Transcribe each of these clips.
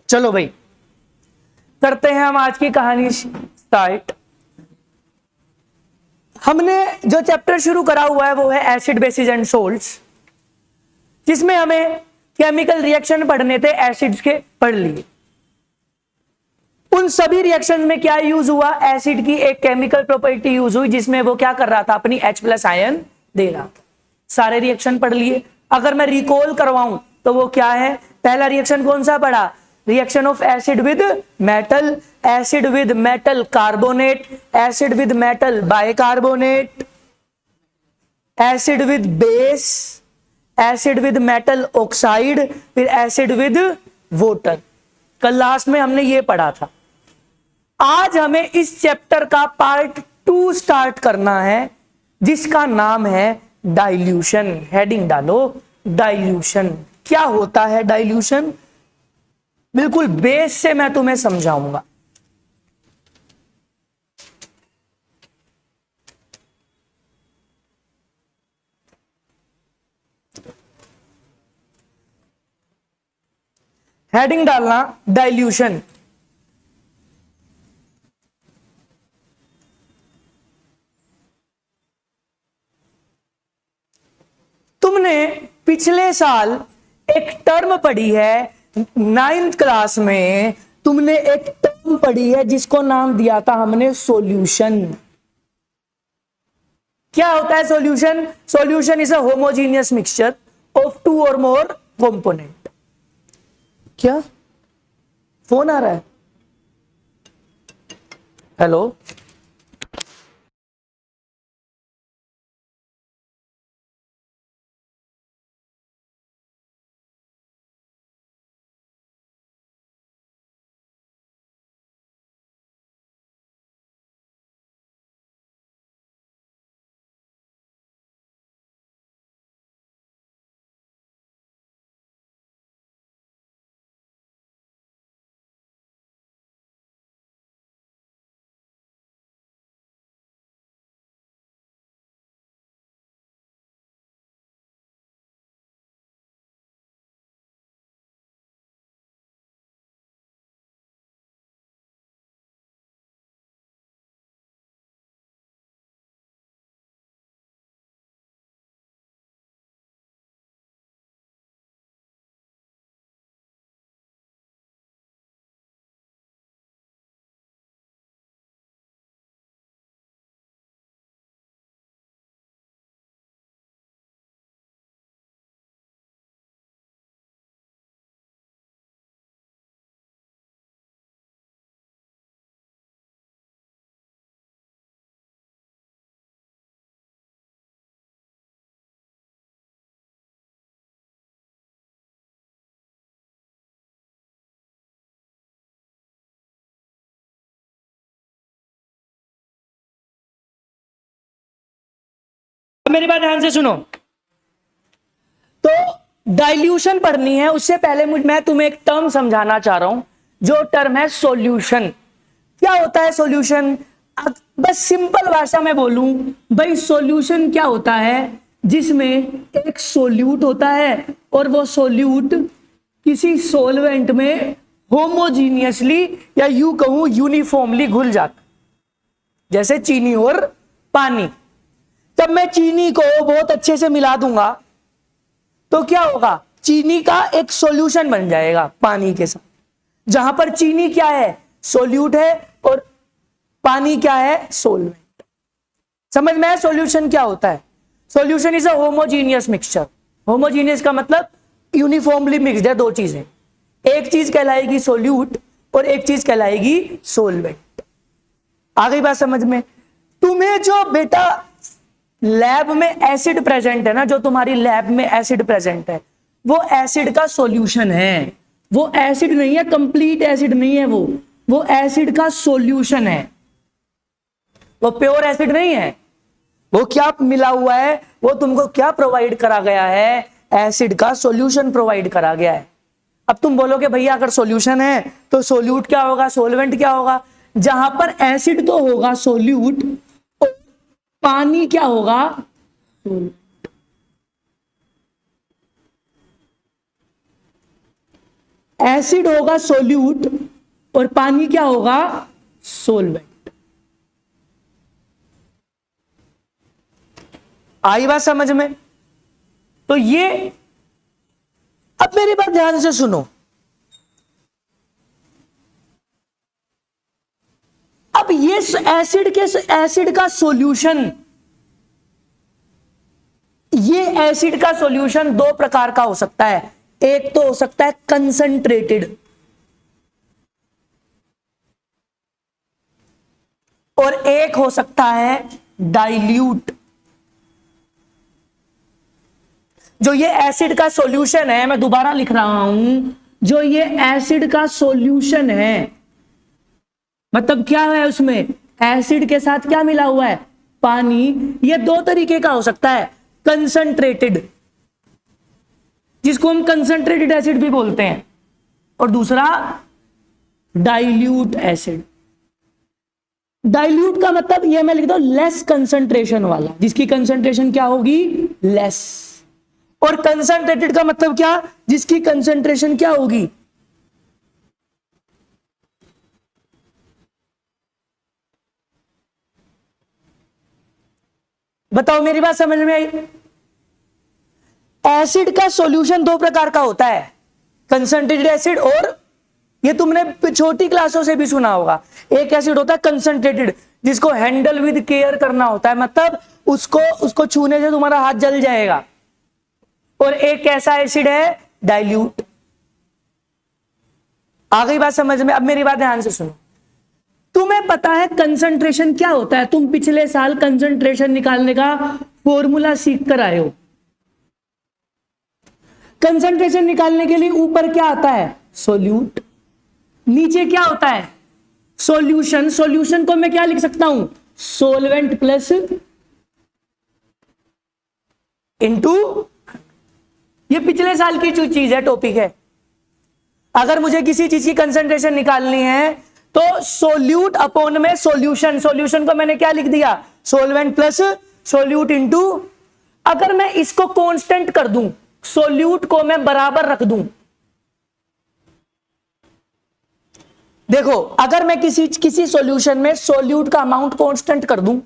चलो भाई करते हैं हम आज की कहानी स्टार्ट। हमने जो चैप्टर शुरू करा हुआ है वो है एसिड बेसिस एंड सोल्ट्स, जिसमें हमें केमिकल रिएक्शन पढ़ने थे, एसिड्स के पढ़ लिए। उन सभी रिएक्शन में क्या यूज हुआ, एसिड की एक केमिकल प्रॉपर्टी यूज हुई जिसमें वो क्या कर रहा था, अपनी H+ आयन दे रहा था। सारे रिएक्शन पढ़ लिए। अगर मैं रिकॉल करवाऊं तो वो क्या है, पहला रिएक्शन कौन सा पढ़ा, reaction of acid with metal, acid with metal carbonate, acid with metal bicarbonate, acid with base, acid with metal oxide, फिर एसिड विद वाटर। कल लास्ट में हमने ये पढ़ा था। आज हमें इस चैप्टर का पार्ट 2 स्टार्ट करना है जिसका नाम है डाइल्यूशन। हेडिंग डालो डाइल्यूशन। क्या होता है डाइल्यूशन, बिल्कुल बेस से मैं तुम्हें समझाऊंगा। हेडिंग डालना डाइल्यूशन। तुमने पिछले साल एक टर्म पढ़ी है 9th क्लास में, तुमने एक टर्म पढ़ी है जिसको नाम दिया था हमने सॉल्यूशन। क्या होता है solution, solution is a homogeneous mixture of 2 और मोर कंपोनेंट। क्या फोन आ रहा है, हेलो मेरी बात ध्यान से सुनो। तो डाइल्यूशन पढ़नी है, उससे पहले मैं तुम्हें एक टर्म समझाना चाह रहा हूं जो टर्म है सॉल्यूशन। क्या होता है सॉल्यूशन, बस सिंपल भाषा में बोलूं भाई, सॉल्यूशन क्या होता है, जिसमें एक सोल्यूट होता है और वो सोल्यूट किसी सॉल्वेंट में होमोजीनियसली या यूं कहूं यूनिफॉर्मली घुल जाता, जैसे चीनी और पानी। जब मैं चीनी को बहुत अच्छे से मिला दूंगा तो क्या होगा, चीनी का एक सॉल्यूशन बन जाएगा पानी के साथ, जहां पर चीनी क्या है, सोल्यूट है, और पानी क्या है, सोलवेंट। समझ में है सॉल्यूशन क्या होता है। Solution is a homogeneous mixture. Homogeneous का मतलब यूनिफॉर्मली मिक्स्ड है दो चीजें, एक चीज कहलाएगी सोल्यूट और एक चीज कहलाएगी सोलवेंट। आ गई बात समझ में। तुम्हें जो बेटा लैब में एसिड प्रेजेंट है ना, जो तुम्हारी लैब में एसिड प्रेजेंट है, वो एसिड का सॉल्यूशन है। वो एसिड नहीं है, कंप्लीट एसिड नहीं है, वो एसिड का सॉल्यूशन है। वो प्योर एसिड नहीं है। वो क्या मिला हुआ है, वो तुमको क्या प्रोवाइड करा गया है, एसिड का सॉल्यूशन प्रोवाइड करा गया है। अब तुम बोलोगे भैया अगर सॉल्यूशन है तो सोल्यूट क्या होगा, सोलवेंट क्या होगा। जहां पर एसिड तो होगा सोल्यूट, पानी क्या होगा, एसिड होगा सोल्यूट और पानी क्या होगा, सोलवेंट। आई बात समझ में? तो ये, अब मेरी बात ध्यान से सुनो। अब ये एसिड का सॉल्यूशन, ये एसिड का सॉल्यूशन दो प्रकार का हो सकता है। एक तो हो सकता है कंसंट्रेटेड, और एक हो सकता है डाइल्यूट। जो ये एसिड का सॉल्यूशन है, मैं दोबारा लिख रहा हूं, जो ये एसिड का सॉल्यूशन है, मतलब क्या है उसमें, एसिड के साथ क्या मिला हुआ है, पानी। ये दो तरीके का हो सकता है, कंसंट्रेटेड, जिसको हम कंसंट्रेटेड एसिड भी बोलते हैं, और दूसरा डाइल्यूट एसिड। डाइल्यूट का मतलब ये मैं लिख दो लेस कंसंट्रेशन वाला, जिसकी कंसंट्रेशन क्या होगी, लेस। और कंसंट्रेटेड का मतलब क्या, जिसकी कंसंट्रेशन क्या होगी, बताओ मेरी बात समझ में आई? एसिड का सॉल्यूशन दो प्रकार का होता है, कंसंट्रेटेड एसिड, और ये तुमने छोटी क्लासों से भी सुना होगा। एक एसिड होता है कंसंट्रेटेड, जिसको हैंडल विद केयर करना होता है, मतलब उसको छूने से तुम्हारा हाथ जल जाएगा। और एक ऐसा एसिड है डाइल्यूट। आ गई बात समझ में? अब मेरी बात ध्यान से सुनो। तुम्हें पता है कंसंट्रेशन क्या होता है? तुम पिछले साल कंसंट्रेशन निकालने का फॉर्मूला सीख कर आए हो। कंसंट्रेशन निकालने के लिए ऊपर क्या आता है, सोल्यूट, नीचे क्या होता है, सॉल्यूशन। सॉल्यूशन को मैं क्या लिख सकता हूं, सोलवेंट प्लस इनटू, ये पिछले साल की जो चीज है, टॉपिक है। अगर मुझे किसी चीज की कंसंट्रेशन निकालनी है तो सोल्यूट अपॉन में सॉल्यूशन, सॉल्यूशन को मैंने क्या लिख दिया, सोलवेंट प्लस सोल्यूट इनटू, अगर मैं इसको कांस्टेंट कर दूं, सोल्यूट को मैं बराबर रख दूं, देखो अगर मैं किसी सॉल्यूशन में सोल्यूट का अमाउंट कांस्टेंट कर दूं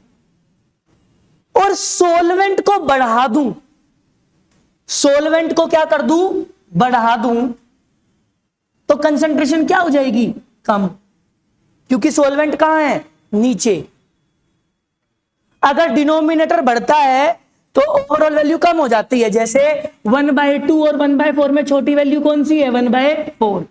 और सोलवेंट को बढ़ा दूं, सोलवेंट को क्या कर दूं, बढ़ा दूं, तो कंसंट्रेशन क्या हो जाएगी, कम, क्योंकि सोलवेंट कहां है, नीचे। अगर डिनोमिनेटर बढ़ता है तो ओवरऑल वैल्यू कम हो जाती है। जैसे 1/2 और 1/4 में छोटी वैल्यू कौन सी है, 1/4।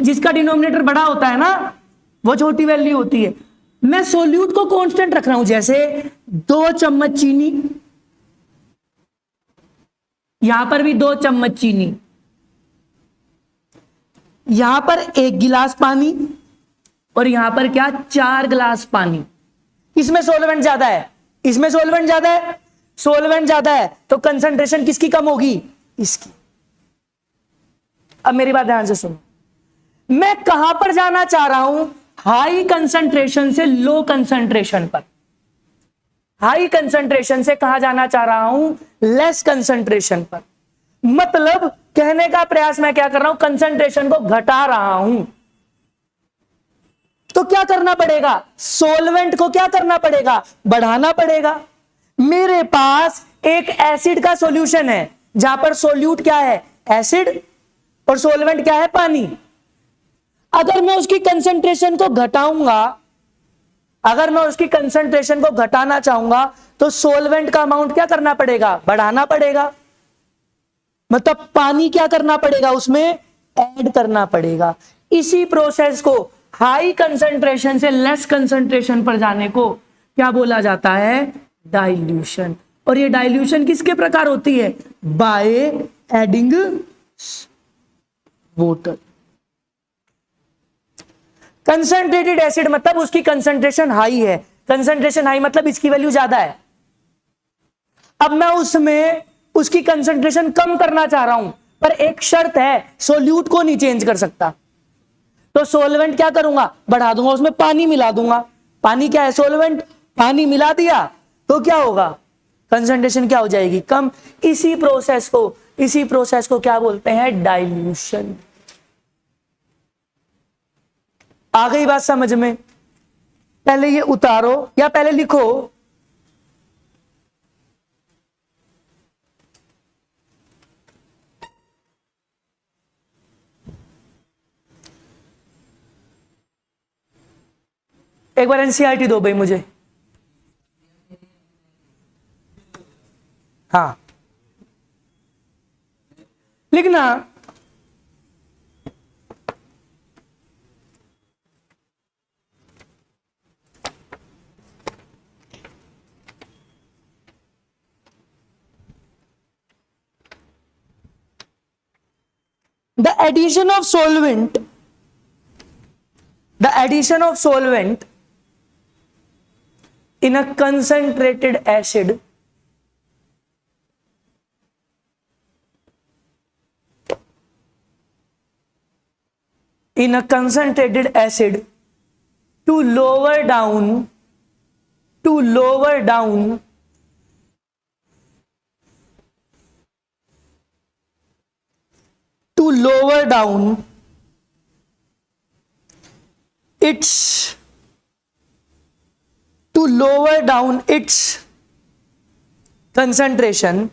जिसका डिनोमिनेटर बड़ा होता है ना, वो छोटी वैल्यू होती है। मैं सोल्यूट को कांस्टेंट रख रहा हूं, जैसे 2 चम्मच चीनी, यहां पर भी 2 चम्मच चीनी, यहां पर 1 गिलास पानी, और यहां पर क्या, 4 गिलास पानी। इसमें सोलवेंट ज्यादा है, इसमें सोलवेंट ज्यादा है, सोलवेंट ज्यादा है, तो कंसंट्रेशन किसकी कम होगी, इसकी। अब मेरी बात ध्यान से सुनो, मैं कहां पर जाना चाह रहा हूं, हाई कंसंट्रेशन से लो कंसंट्रेशन पर। हाई कंसंट्रेशन से कहां जाना चाह रहा हूं, लेस कंसंट्रेशन पर। मतलब कहने का प्रयास मैं क्या कर रहा हूं, कंसंट्रेशन को घटा रहा हूं। तो क्या करना पड़ेगा, सोलवेंट को क्या करना पड़ेगा, बढ़ाना पड़ेगा। मेरे पास एक एसिड का सॉल्यूशन है, जहां पर सोल्यूट क्या है, एसिड, और सोलवेंट क्या है, पानी। अगर मैं उसकी कंसंट्रेशन को घटाऊंगा, अगर मैं उसकी कंसंट्रेशन को घटाना चाहूंगा, तो सोलवेंट का अमाउंट क्या करना पड़ेगा, बढ़ाना पड़ेगा। मतलब पानी क्या करना पड़ेगा, उसमें ऐड करना पड़ेगा। इसी प्रोसेस को, हाई कंसंट्रेशन से लेस कंसंट्रेशन पर जाने को क्या बोला जाता है, डाइल्यूशन। और ये डाइल्यूशन किसके प्रकार होती है, by adding water. Concentrated acid मतलब उसकी कंसंट्रेशन हाई है, कंसंट्रेशन हाई मतलब इसकी वैल्यू ज्यादा है। अब मैं उसमें उसकी कंसंट्रेशन कम करना चाह रहा हूं, पर एक शर्त है, सोल्यूट को नहीं चेंज कर सकता। तो सोलवेंट क्या करूंगा, बढ़ा दूंगा, उसमें पानी मिला दूंगा। पानी क्या है, सोलवेंट, पानी मिला दिया तो क्या होगा, कंसंट्रेशन क्या हो जाएगी, कम। इसी प्रोसेस को क्या बोलते हैं, डाइल्यूशन। आ गई बात समझ में? पहले ये उतारो या पहले लिखो। एक बार एनसीईआरटी दो भाई मुझे। हाँ लिखना। The addition of solvent in a concentrated acid to lower down its concentration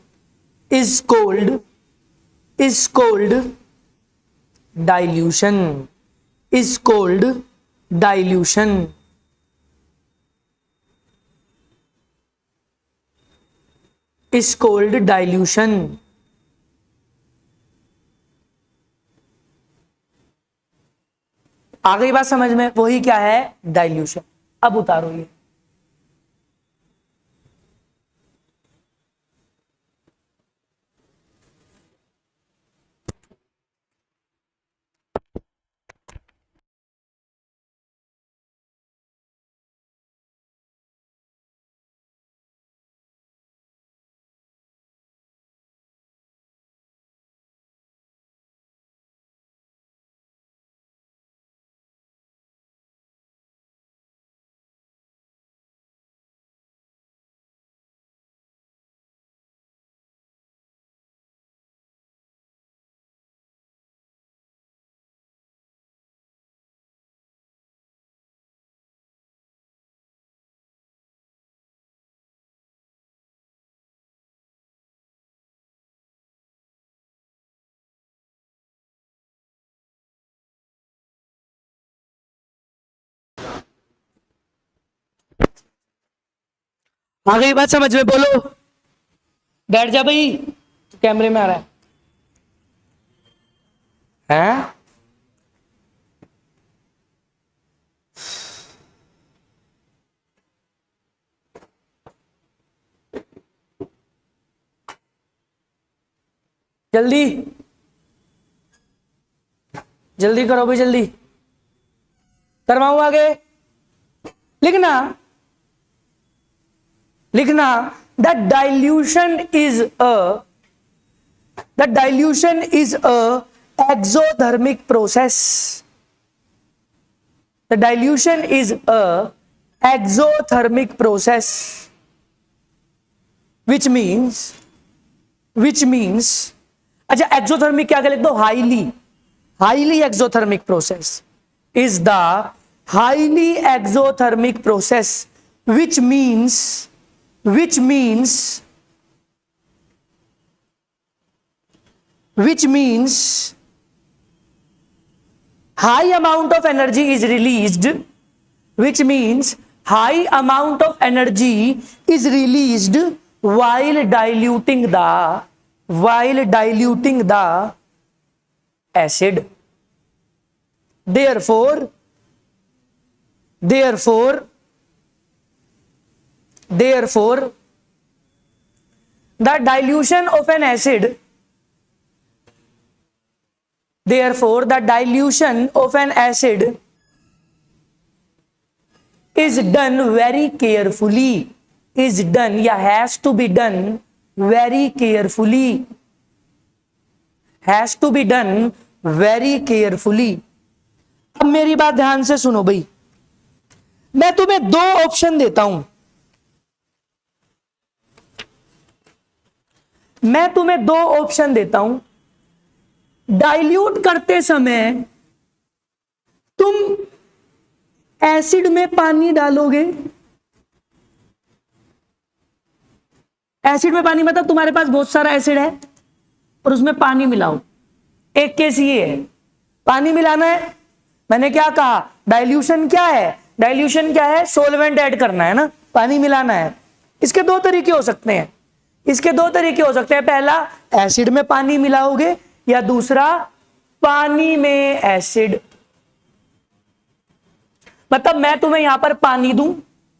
is called dilution. आ गई बात समझ में? वही क्या है, डाइल्यूशन। अब उतारो ये। आ गई बात समझ में? बोलो। बैठ जा भाई, कैमरे में आ रहा है? जल्दी जल्दी करो भाई, जल्दी करवाऊं आगे। लिखना the dilution is a exothermic process. The dilution is a exothermic process, which means अच्छा exothermic क्या लिख दो, highly exothermic process is the highly exothermic process, which means high amount of energy is released, while diluting the acid. Therefore the dilution of an acid is done very carefully, has to be done very carefully. अब मेरी बात ध्यान से सुनो भाई, मैं तुम्हें दो ऑप्शन देता हूं। मैं तुम्हें दो ऑप्शन देता हूं, डाइल्यूट करते समय तुम एसिड में पानी डालोगे, एसिड में पानी मतलब तुम्हारे पास बहुत सारा एसिड है और उसमें पानी मिलाओ। एक केस ये है, पानी मिलाना है। मैंने क्या कहा, डाइल्यूशन क्या है, डाइल्यूशन क्या है, सोलवेंट ऐड करना है ना, पानी मिलाना है। इसके दो तरीके हो सकते हैं, इसके दो तरीके हो सकते हैं, पहला एसिड में पानी मिलाओगे या दूसरा पानी में एसिड। मतलब मैं तुम्हें यहां पर पानी दूं,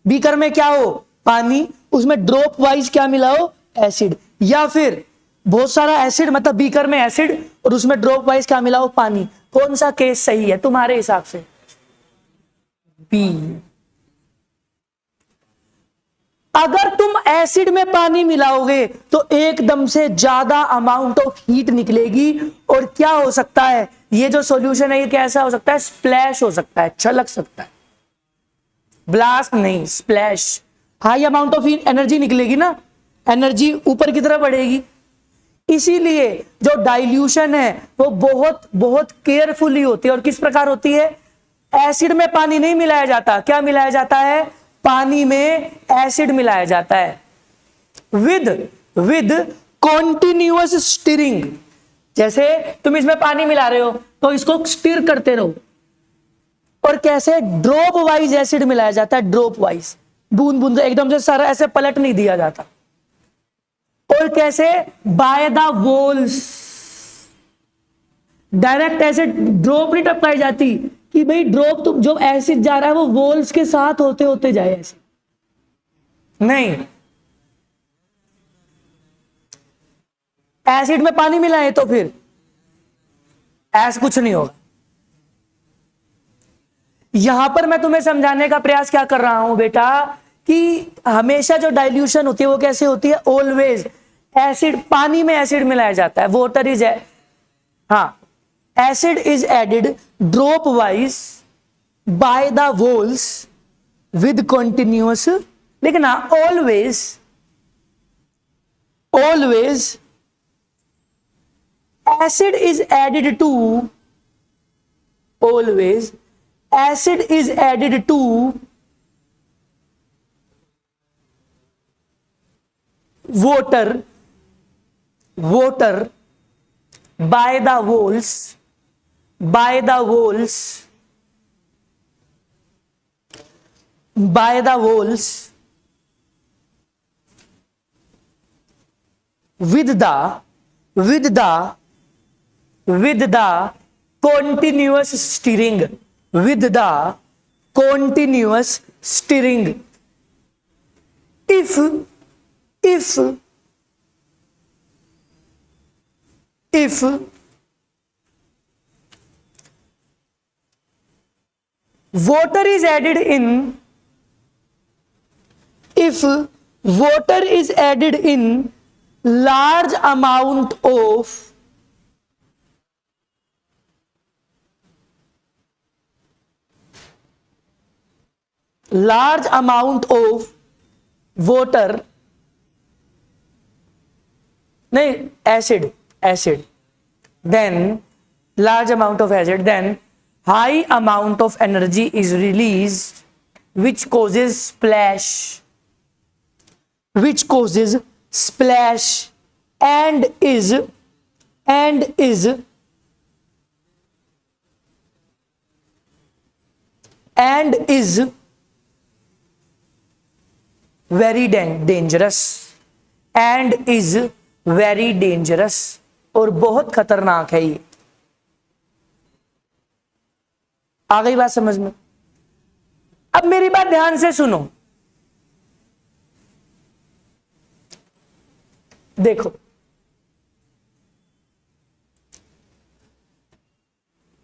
बीकर में क्या हो, पानी, उसमें ड्रॉप वाइज क्या मिलाओ, एसिड, या फिर बहुत सारा एसिड मतलब बीकर में एसिड और उसमें ड्रॉप वाइज क्या मिलाओ, पानी। कौन सा केस सही है तुम्हारे हिसाब से? बी। अगर तुम एसिड में पानी मिलाओगे तो एकदम से ज्यादा अमाउंट ऑफ हीट निकलेगी और क्या हो सकता है, ये जो सॉल्यूशन है ये कैसा हो सकता है, स्प्लैश हो सकता है, छलक सकता है, ब्लास्ट नहीं, splash. High amount of energy निकलेगी ना, एनर्जी ऊपर की तरफ बढ़ेगी। इसीलिए जो डाइल्यूशन है वो बहुत बहुत केयरफुली होती है। और किस प्रकार होती है, एसिड में पानी नहीं मिलाया जाता, क्या मिलाया जाता है, पानी में एसिड मिलाया जाता है, विद कॉन्टिन्यूअस स्टिरिंग। जैसे तुम इसमें पानी मिला रहे हो तो इसको स्टिर करते रहो। और कैसे, ड्रॉप वाइज एसिड मिलाया जाता है, ड्रॉप वाइज, बूंद बूंद, एकदम से सारा ऐसे पलट नहीं दिया जाता। और कैसे, बाय द वॉल्स, डायरेक्ट ऐसे ड्रॉप नहीं टपकाई जाती कि भाई ड्रॉप तो जो एसिड जा रहा है वो वॉल्स के साथ होते होते जाए, ऐसे नहीं। एसिड में पानी मिलाए तो फिर ऐसा कुछ नहीं होगा। यहां पर मैं तुम्हें समझाने का प्रयास क्या कर रहा हूं बेटा, कि हमेशा जो डाइल्यूशन होती है वो कैसे होती है, ऑलवेज एसिड, पानी में एसिड मिलाया जाता है, वाटर इज, हाँ, acid is added dropwise by the walls with continuous, लेकिन always acid is added to, always acid is added to water by the walls with the continuous stirring, with the continuous stirring. If water is added in, if water is added in large amount of water, नहीं, acid, then large amount of acid, then high amount of energy is released which causes splash and is very dangerous, और बहुत खतरनाक है ये। आ गई बात समझ में? अब मेरी बात ध्यान से सुनो, देखो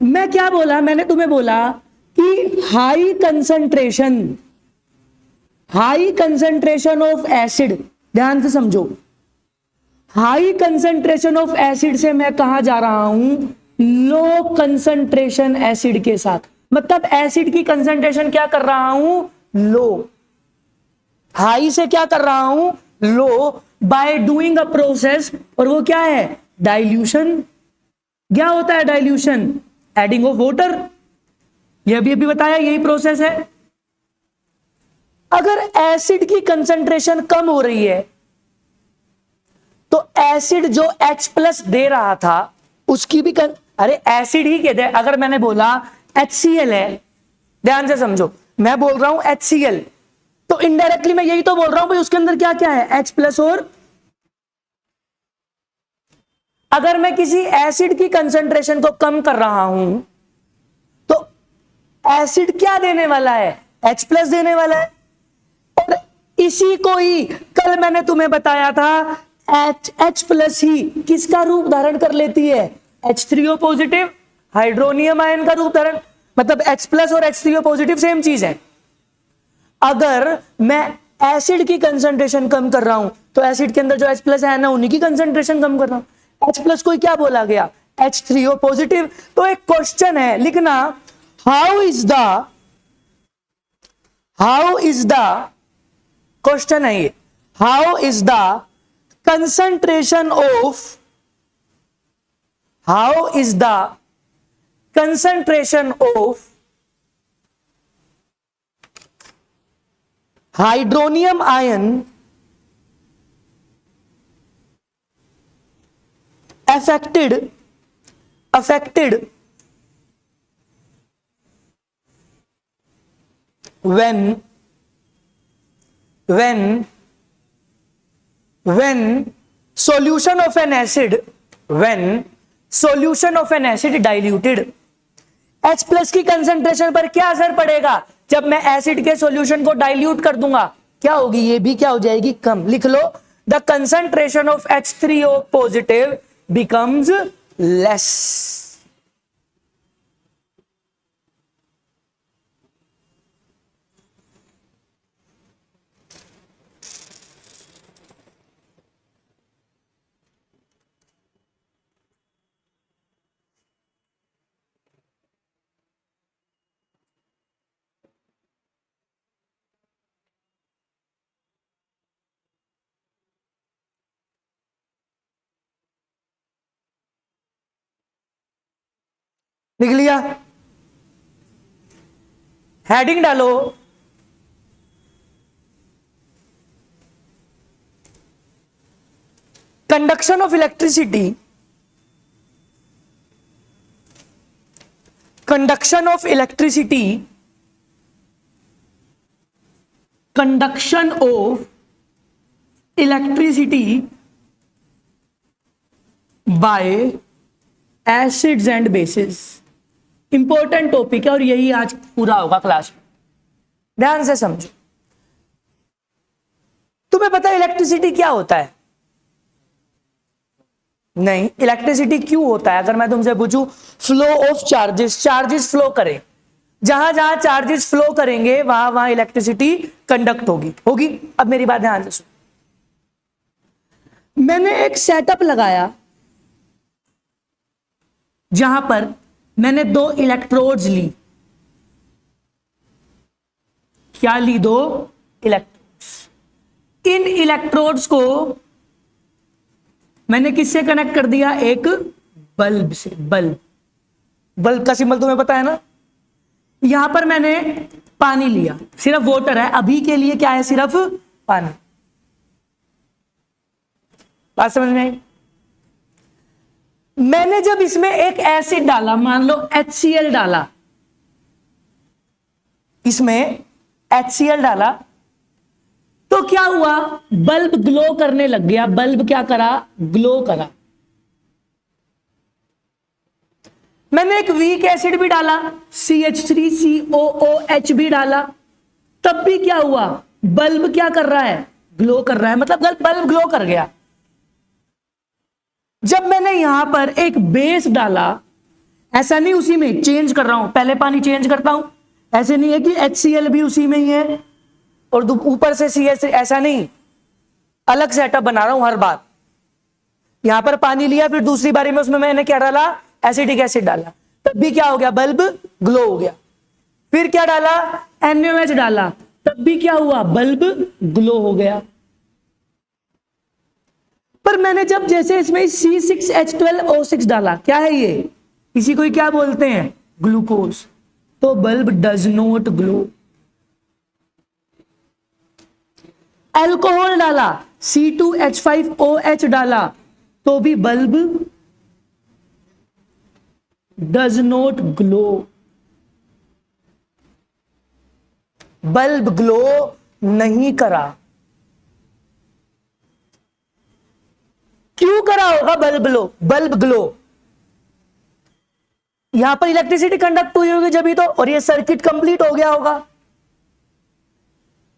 मैं क्या बोला, मैंने तुम्हें बोला कि हाई कंसंट्रेशन ऑफ एसिड, ध्यान से समझो, हाई कंसंट्रेशन ऑफ एसिड से मैं कहां जा रहा हूं, लो कंसंट्रेशन एसिड के साथ। मतलब एसिड की कंसंट्रेशन क्या कर रहा हूं, लो, हाई से क्या कर रहा हूं, लो बाय डूइंग अ प्रोसेस, और वो क्या है? डाइल्यूशन। क्या होता है डाइल्यूशन? Adding of water. यह भी अभी बताया, यही प्रोसेस है। अगर एसिड की कंसंट्रेशन कम हो रही है तो एसिड जो H+ दे रहा था उसकी भी अरे एसिड ही कहते हैं। अगर मैंने बोला HCl है, ध्यान से समझो, मैं बोल रहा हूं HCl, तो इनडायरेक्टली मैं यही तो बोल रहा हूं भाई उसके अंदर क्या क्या है? H+। और अगर मैं किसी एसिड की कंसंट्रेशन को कम कर रहा हूं तो एसिड क्या देने वाला है? H+ देने वाला है। और इसी को ही कल मैंने तुम्हें बताया था, H+ ही किसका रूप धारण कर लेती है? H3O पॉजिटिव, हाइड्रोनियम आयन का रूप धारण, मतलब H+ और H3O पॉजिटिव सेम चीज है। अगर मैं एसिड की कंसंट्रेशन कम कर रहा हूं तो एसिड के अंदर जो H+ है ना, उन्हीं की कंसंट्रेशन कम कर रहा हूं। H+ को क्या बोला गया? H3O positive. तो एक क्वेश्चन है लिखना, हाउ इज द क्वेश्चन है ये, how is the concentration of hydronium ion affected when solution of an acid diluted। H+ की कंसंट्रेशन पर क्या असर पड़ेगा जब मैं एसिड के सॉल्यूशन को डाइल्यूट कर दूंगा? क्या होगी? ये भी क्या हो जाएगी? कम। लिख लो, the concentration of H3O positive becomes less. लिख लिया? हेडिंग डालो, conduction of electricity, conduction of electricity by acids and bases. Important topic है और यही आज पूरा होगा क्लास में, ध्यान से समझो। तुम्हें पता है इलेक्ट्रिसिटी क्या होता है? नहीं, इलेक्ट्रिसिटी क्यों होता है? अगर मैं तुमसे पूछूं, फ्लो ऑफ चार्जेस फ्लो करें, जहां जहां चार्जेस फ्लो करेंगे वहां वहां इलेक्ट्रिसिटी कंडक्ट होगी। अब मेरी बात ध्यान से सुनो, मैंने एक सेटअप लगाया जहां पर मैंने 2 इलेक्ट्रोड्स ली। क्या ली? 2 इलेक्ट्रोड्स। इन इलेक्ट्रोड्स को मैंने किससे कनेक्ट कर दिया? एक बल्ब से। बल्ब का सिंबल तुम्हें पता है ना? यहां पर मैंने पानी लिया, सिर्फ वाटर है अभी के लिए, क्या है? सिर्फ पानी। बात समझ में आई? मैंने जब इसमें एक एसिड डाला, मान लो HCl डाला, इसमें HCl डाला तो क्या हुआ? बल्ब ग्लो करने लग गया। बल्ब क्या करा? ग्लो करा। मैंने एक वीक एसिड भी डाला, CH3COOH भी डाला, तब भी क्या हुआ? बल्ब क्या कर रहा है? ग्लो कर रहा है, मतलब बल्ब ग्लो कर गया। जब मैंने यहां पर एक बेस डाला, ऐसा नहीं उसी में चेंज कर रहा हूं, पहले पानी चेंज करता हूं, ऐसे नहीं है कि HCl भी उसी में ही है और ऊपर से CH, ऐसा नहीं, अलग सेटअप बना रहा हूं हर बार। यहां पर पानी लिया, फिर दूसरी बारी में उसमें मैंने क्या डाला? एसिडिक एसिड डाला, तब भी क्या हो गया? बल्ब ग्लो हो गया। फिर क्या डाला? NaOH डाला, तब भी क्या हुआ? बल्ब ग्लो हो गया। पर मैंने जब जैसे इसमें C6H12O6 डाला, क्या है ये, इसी को क्या बोलते हैं, ग्लूकोज, तो bulb does not glow. Alcohol डाला, C2H5OH डाला, तो भी bulb does not glow. Bulb glow नहीं करा। क्यों करा होगा बल्ब ग्लो? यहां पर इलेक्ट्रिसिटी कंडक्ट हुई होगी जब ही तो, और ये सर्किट कंप्लीट हो गया होगा।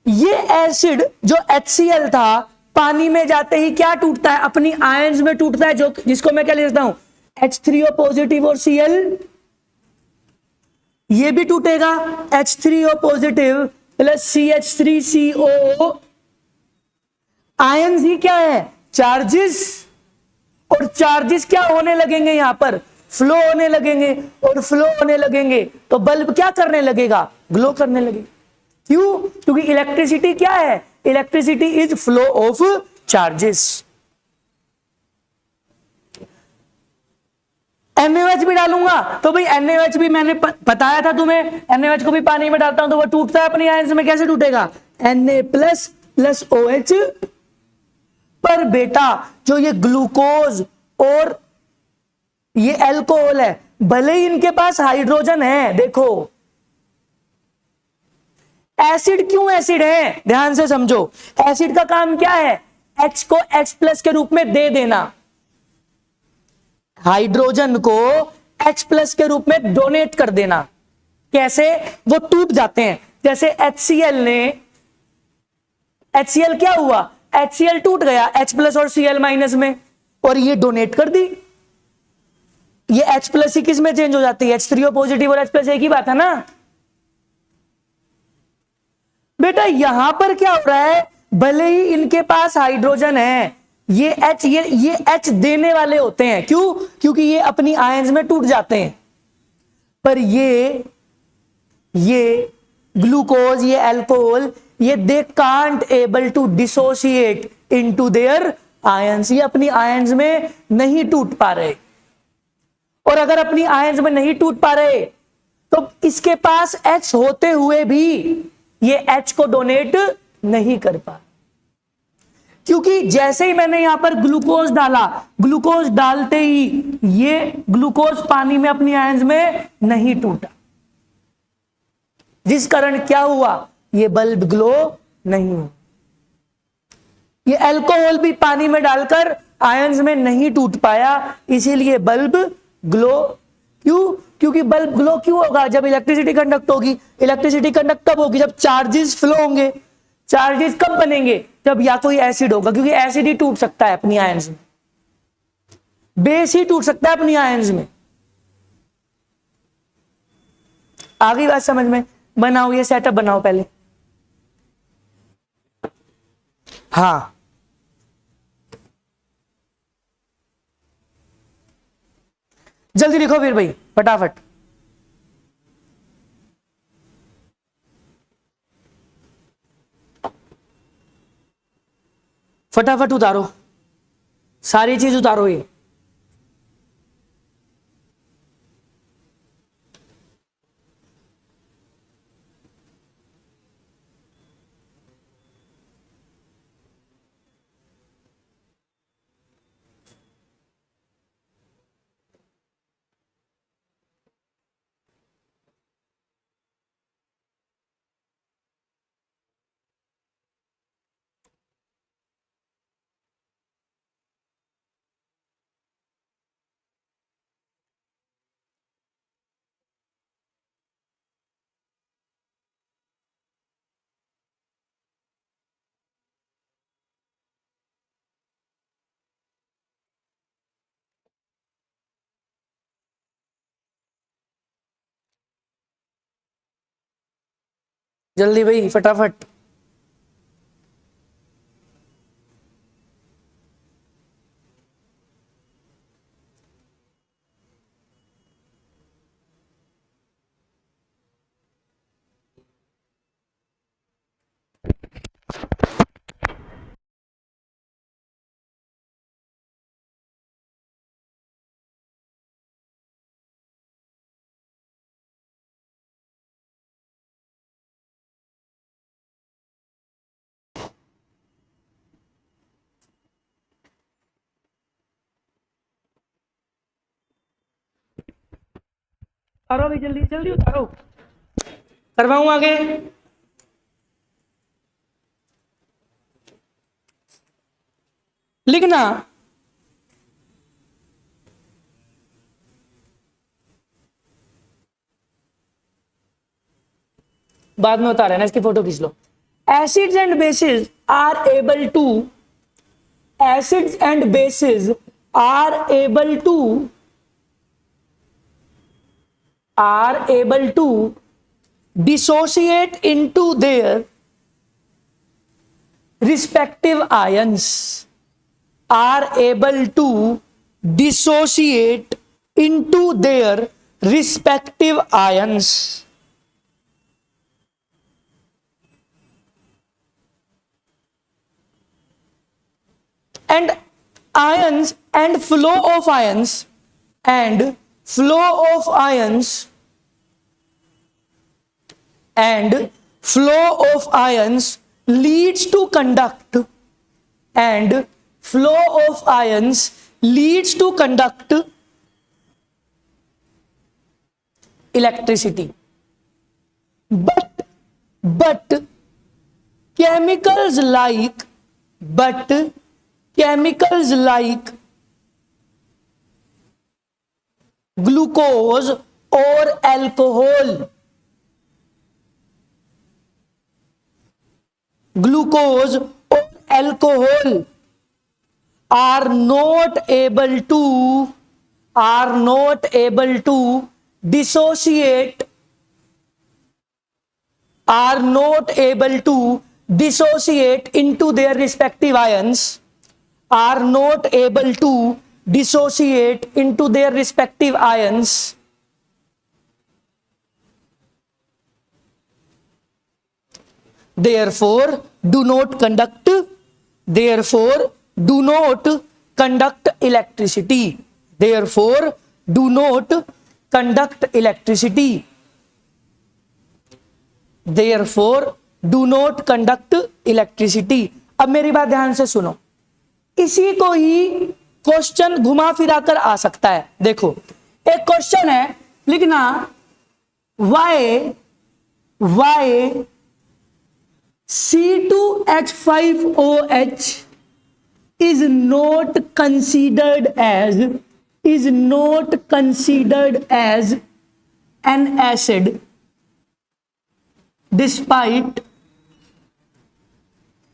ये एसिड जो HCl था, पानी में जाते ही क्या टूटता है, अपनी आयंस में टूटता है, जो जिसको मैं क्या लिखता हूं, H3O पॉजिटिव और Cl। ये भी टूटेगा, H3O positive plus CH3CO। Ions ही क्या है, चार्जेस, और चार्जेस क्या होने लगेंगे, यहां पर फ्लो होने लगेंगे, और फ्लो होने लगेंगे तो बल्ब क्या करने लगेगा, ग्लो करने लगेगा। क्यों? क्योंकि इलेक्ट्रिसिटी क्या है, electricity is flow of charges. NaOH भी डालूंगा तो भाई NaOH भी मैंने बताया था तुम्हें, NaOH को भी पानी में डालता हूं तो वो टूटता है अपनी आयंस में, कैसे टूटेगा, Na प्लस प्लस OH। पर बेटा जो ये ग्लूकोज और ये अल्कोहल है, भले ही इनके पास हाइड्रोजन है, देखो एसिड क्यों एसिड है, ध्यान से समझो, एसिड का काम क्या है, H को H प्लस के रूप में दे देना, हाइड्रोजन को H प्लस के रूप में डोनेट कर देना। कैसे? वो टूट जाते हैं, जैसे HCl ने, HCl क्या हुआ, HCl टूट गया H प्लस और Cl माइनस में, और ये डोनेट कर दी, ये H प्लस ही किस में चेंज हो जाती है, H3O पॉजिटिव और H प्लस, एक ही बात है ना बेटा। यहां पर क्या हो रहा है, भले ही इनके पास हाइड्रोजन है, ये H देने वाले होते हैं, क्यों, क्योंकि ये अपनी आयंस में टूट जाते हैं, पर ये ग्लूकोज, ये अल्कोहल, ये they can't able to dissociate into their ions, ये अपनी आयंस में नहीं टूट पा रहे, और अगर अपनी आयंस में नहीं टूट पा रहे तो इसके पास H होते हुए भी ये H को डोनेट नहीं कर पा, क्योंकि जैसे ही मैंने यहां पर ग्लूकोज डाला, ग्लूकोज डालते ही ये ग्लूकोज पानी में अपनी आयंस में नहीं टूटा, जिस कारण क्या हुआ, ये बल्ब ग्लो नहीं हुआ। ये अल्कोहल भी पानी में डालकर आयंस में नहीं टूट पाया, इसीलिए बल्ब ग्लो। क्यों? क्योंकि बल्ब ग्लो क्यों होगा, जब इलेक्ट्रिसिटी कंडक्ट होगी। इलेक्ट्रिसिटी कंडक्ट कब होगी, जब चार्जेस फ्लो होंगे। चार्जेस कब बनेंगे, जब या कोई एसिड होगा, क्योंकि एसिड ही टूट सकता है अपनी आयंस में, बेस ही टूट सकता है अपनी आयंस में। आ गई बात समझ में? बनाओ ये सेटअप बनाओ पहले। हाँ जल्दी लिखो फिर भाई, फटाफट। फटाफट उतारो, सारी चीज उतारो ये। जल्दी भाई, फटाफट। उतारो भाई, जल्दी जल्दी उतारो, करवाऊं आगे। लिखना, बाद में उतारा ना, इसकी फोटो खींच लो। Acids and bases are able to, acids and bases are able to dissociate into their respective ions, are able to dissociate into their respective ions. And ions and flow of ions and flow of ions and flow of ions leads to conduct, and flow of ions leads to conduct electricity. But chemicals like glucose or alcohol are not able to dissociate into their respective ions, are not able to dissociate into their respective ions. Therefore do not conduct electricity. Therefore do not conduct electricity. Therefore do not conduct electricity. अब मेरी बात ध्यान से सुनो, इसी को ही question घुमा फिरा कर आ सकता है। देखो, एक क्वेश्चन है, लिखना why C2H5OH is not considered as an acid despite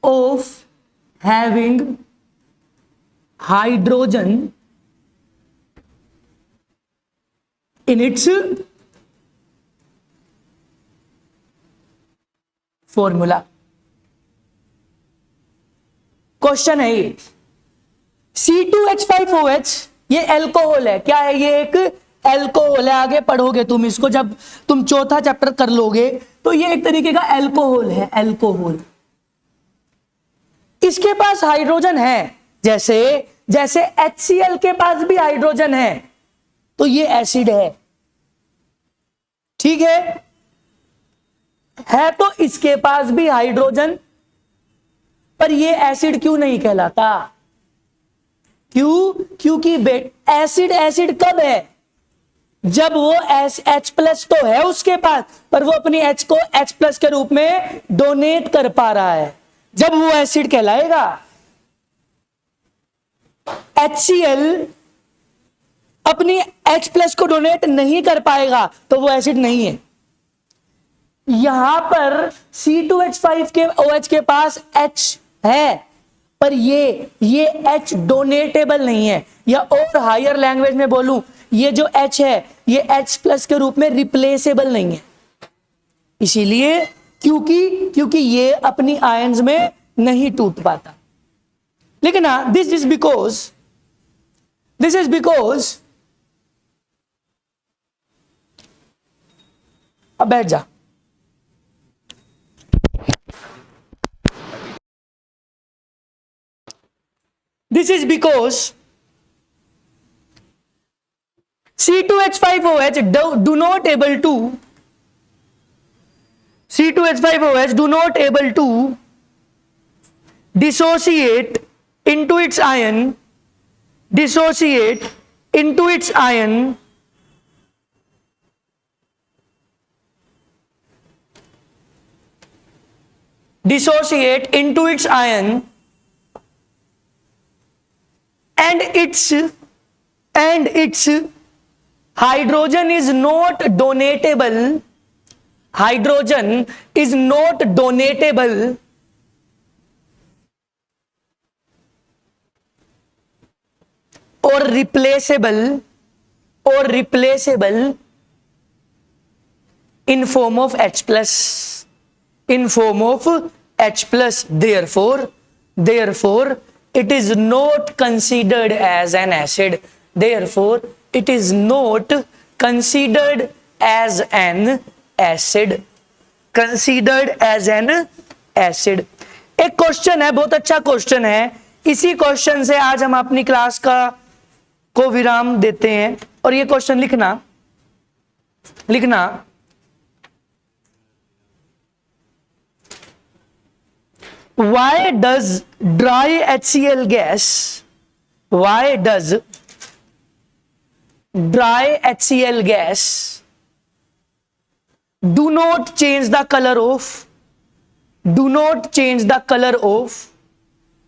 of having hydrogen in its formula. Question है ये, C2H5OH ये एल्कोहल है। क्या है? ये एक एल्कोहल है। आगे पढ़ोगे तुम इसको, जब तुम चौथा चैप्टर कर लोगे तो ये एक तरीके का एल्कोहल है, एल्कोहल। इसके पास हाइड्रोजन है, जैसे HCl के पास भी हाइड्रोजन है, तो ये एसिड है। ठीक है तो इसके पास भी हाइड्रोजन, पर ये एसिड क्यों नहीं कहलाता? क्योंकि एसिड कब है? जब वो H+ तो है उसके पास, पर वो अपनी H को H+ के रूप में डोनेट कर पा रहा है, जब वो एसिड कहलाएगा। HCl अपनी H+ को डोनेट नहीं कर पाएगा, तो वो एसिड नहीं है। यहां पर C2H5OH के पास H है, पर ये H डोनेटेबल नहीं है, या और हायर लैंग्वेज में बोलूं, ये जो H है ये H+ के रूप में रिप्लेसेबल नहीं है। इसीलिए क्योंकि ये अपनी आयंस में नहीं टूट पाता। लिखना, दिस इज बिकॉज अब बैठ जा। This is because C2H5OH do not able to dissociate into its ion dissociate into its ion and its hydrogen is not donatable. Hydrogen is not donatable or replaceable in form of H plus. Therefore it is not considered as an acid. Therefore it is not considered as an acid. एक question है, बहुत अच्छा question है। इसी question से आज हम अपनी क्लास को विराम देते हैं। और ये क्वेश्चन लिखना why does dry HCl gas do not change the color of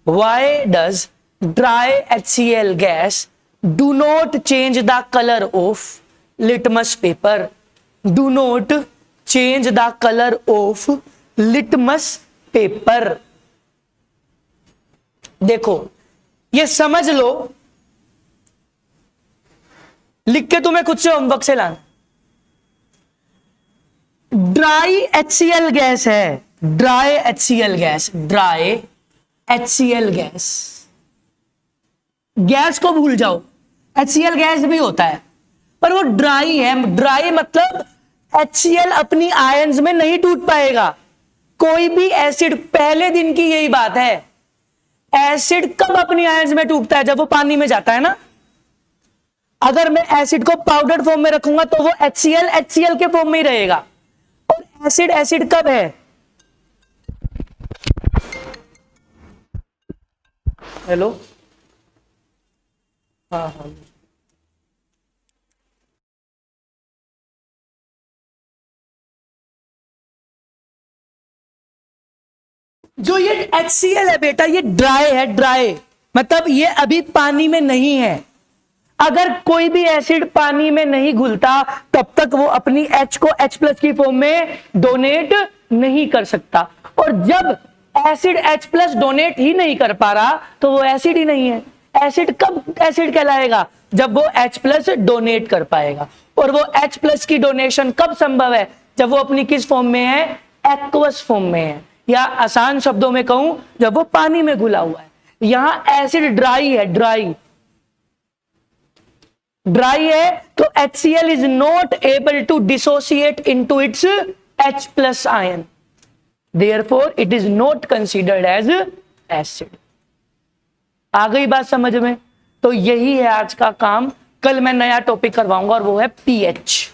why does dry HCl gas do not change the color of litmus paper? Do not change the color of litmus paper. देखो ये समझ लो, लिख के तुम्हें खुद से homework से लाना। ड्राई HCl गैस है, ड्राई HCl गैस को भूल जाओ, HCl गैस भी होता है पर वो ड्राई है। ड्राई मतलब HCl अपनी आयंस में नहीं टूट पाएगा। कोई भी एसिड, पहले दिन की यही बात है, एसिड कब अपनी आयंस में टूटता है? जब वो पानी में जाता है ना। अगर मैं एसिड को पाउडर फॉर्म में रखूंगा तो वो HCl के फॉर्म में ही रहेगा। और एसिड कब है? हेलो, हाँ, जो ये HCl है बेटा, ये ड्राई मतलब ये अभी पानी में नहीं है। अगर कोई भी एसिड पानी में नहीं घुलता तब तक वो अपनी H को H+ की फॉर्म में डोनेट नहीं कर सकता। और जब एसिड H+ डोनेट ही नहीं कर पा रहा तो वो एसिड ही नहीं है। एसिड कब एसिड कहलाएगा? जब वो H+ डोनेट कर पाएगा। और वो H+ की डोनेशन कब संभव है? जब वो अपनी किस फॉर्म में है? एक्वस फॉर्म में है, या आसान शब्दों में कहूं जब वो पानी में घुला हुआ है। यहां एसिड ड्राई है, ड्राई है तो HCl is not able to dissociate into its H+ ion. Therefore it is not considered as acid. आ गई बात समझ में? तो यही है आज का काम। कल मैं नया टॉपिक करवाऊंगा और वो है pH।